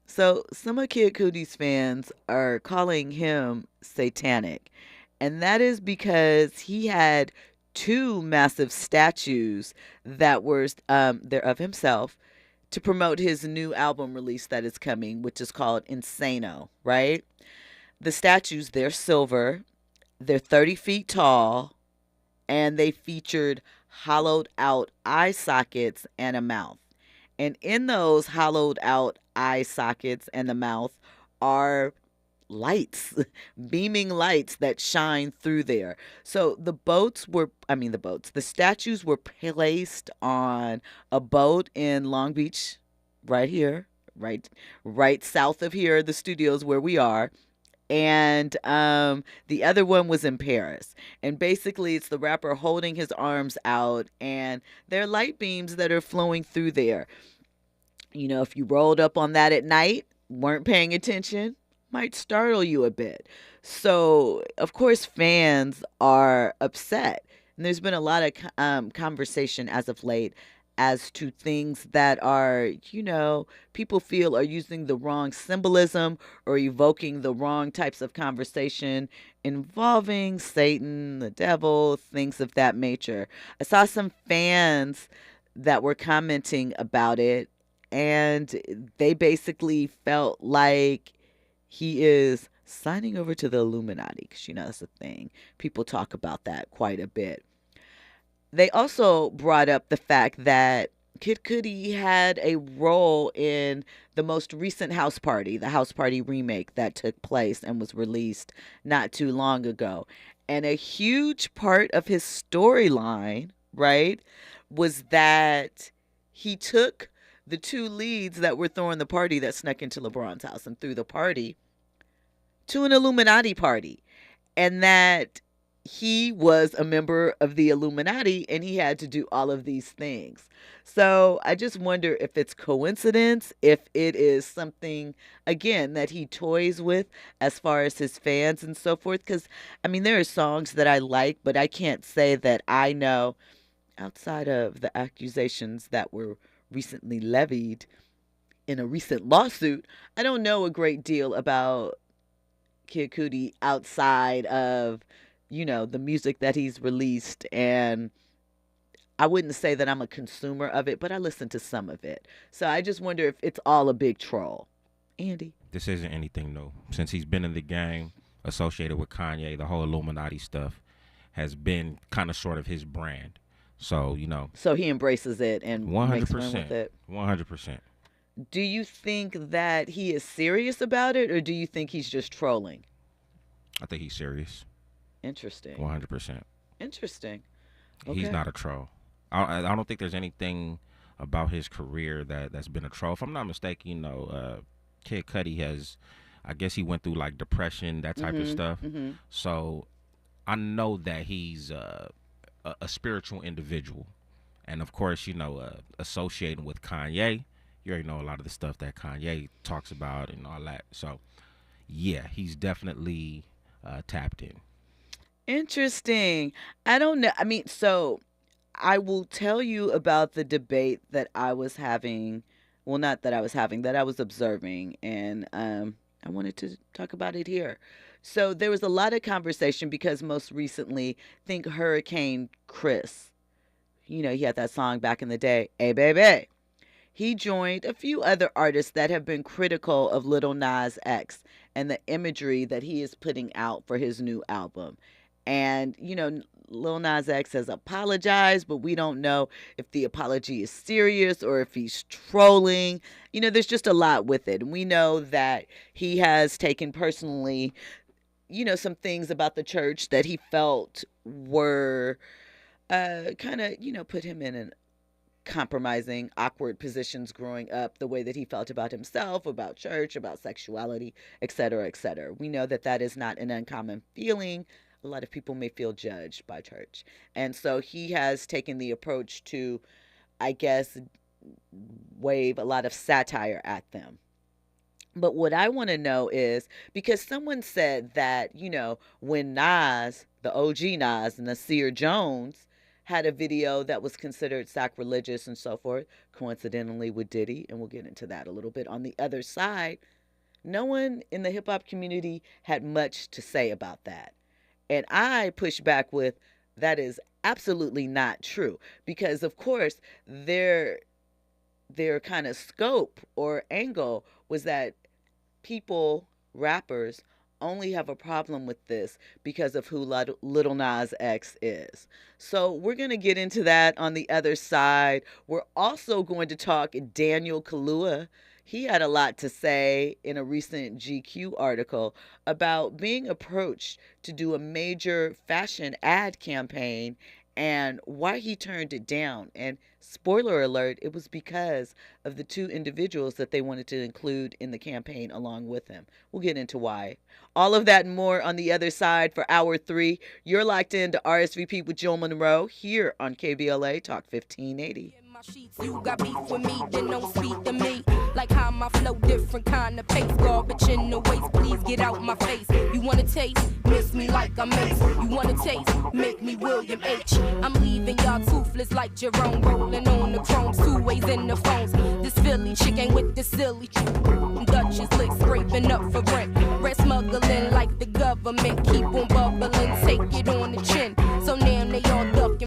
So some of Kid Cudi's fans are calling him satanic. And that is because he had 2 massive statues that were there of himself to promote his new album release that is coming, which is called Insano, right? The statues, they're silver. They're 30 feet tall, and they featured hollowed out eye sockets and a mouth. And in those hollowed out eye sockets and the mouth are lights, beaming lights that shine through there. So the statues were placed on a boat in Long Beach, right here, right south of here, the studios where we are. And the other one was in Paris. And basically it's the rapper holding his arms out, and there are light beams that are flowing through there. If you rolled up on that at night, weren't paying attention, might startle you a bit. So of course fans are upset. And there's been a lot of conversation as of late as to things that are, people feel are using the wrong symbolism or evoking the wrong types of conversation involving Satan, the devil, things of that nature. I saw some fans that were commenting about it, and they basically felt like he is signing over to the Illuminati, because, that's a thing. People talk about that quite a bit. They also brought up the fact that Kid Cudi had a role in the most recent House Party, the House Party remake that took place and was released not too long ago. And a huge part of his storyline, right, was that he took the two leads that were throwing the party that snuck into LeBron's house and threw the party to an Illuminati party. And that he was a member of the Illuminati and he had to do all of these things. So I just wonder if it's coincidence, if it is something, again, that he toys with as far as his fans and so forth. Because, I mean, there are songs that I like, but I can't say that I know, outside of the accusations that were recently levied in a recent lawsuit, I don't know a great deal about Kid Cudi outside of, you know, the music that he's released. And I wouldn't say that I'm a consumer of it, but I listen to some of it. So I just wonder if it's all a big troll. Andy? This isn't anything new. Since he's been in the game associated with Kanye, the whole Illuminati stuff has been kind of sort of his brand. So, you know. So he embraces it and 100%, makes fun with it. 100%. Do you think that he is serious about it, or do you think he's just trolling? I think he's serious. Interesting. 100%. Interesting. Okay. He's not a troll. I don't think there's anything about his career that's been a troll. If I'm not mistaken, you know, Kid Cudi has, I guess he went through like depression, that type of stuff. Mm-hmm. So I know that he's a spiritual individual. And of course, you know, associating with Kanye, you already know a lot of the stuff that Kanye talks about and all that. So yeah, he's definitely tapped in. Interesting. I don't know. I mean, so I will tell you about the debate that I was having. Well, not that I was having, that I was observing. And I wanted to talk about it here. So there was a lot of conversation because most recently, think Hurricane Chris. You know, he had that song back in the day, Hey Baby. He joined a few other artists that have been critical of Lil Nas X and the imagery that he is putting out for his new album. And, you know, Lil Nas X has apologized, but we don't know if the apology is serious or if he's trolling. You know, there's just a lot with it. And we know that he has taken personally, you know, some things about the church that he felt were kind of, you know, put him in an compromising, awkward positions growing up, the way that he felt about himself, about church, about sexuality, et cetera, et cetera. We know that that is not an uncommon feeling. A lot of people may feel judged by church. And so he has taken the approach to, I guess, wave a lot of satire at them. But what I want to know is, because someone said that, you know, when Nas, the OG Nas, Nasir Jones, had a video that was considered sacrilegious and so forth, coincidentally with Diddy, and we'll get into that a little bit. On the other side, no one in the hip-hop community had much to say about that. And I push back with, that is absolutely not true. Because, of course, their kind of scope or angle was that people, rappers, only have a problem with this because of who Lil Nas X is. So we're going to get into that on the other side. We're also going to talk Daniel Kaluuya. He had a lot to say in a recent GQ article about being approached to do a major fashion ad campaign and why he turned it down. And spoiler alert, it was because of the two individuals that they wanted to include in the campaign along with him. We'll get into why. All of that and more on the other side for Hour 3. You're locked into RSVP with Jill Munroe here on KBLA Talk 1580. You got beef with me, then don't speak to me. Like how my flow different kind of pace. Garbage in the waist, please get out my face. You wanna taste? Miss me like I'm Mace. You wanna taste? Make me William H. I'm leaving y'all toothless like Jerome. Rolling on the chromes, 2 ways in the phones. This Philly chick ain't with the silly chick. Dutchess lick scraping up for rent. Red smuggling like the government. Keep on bubbling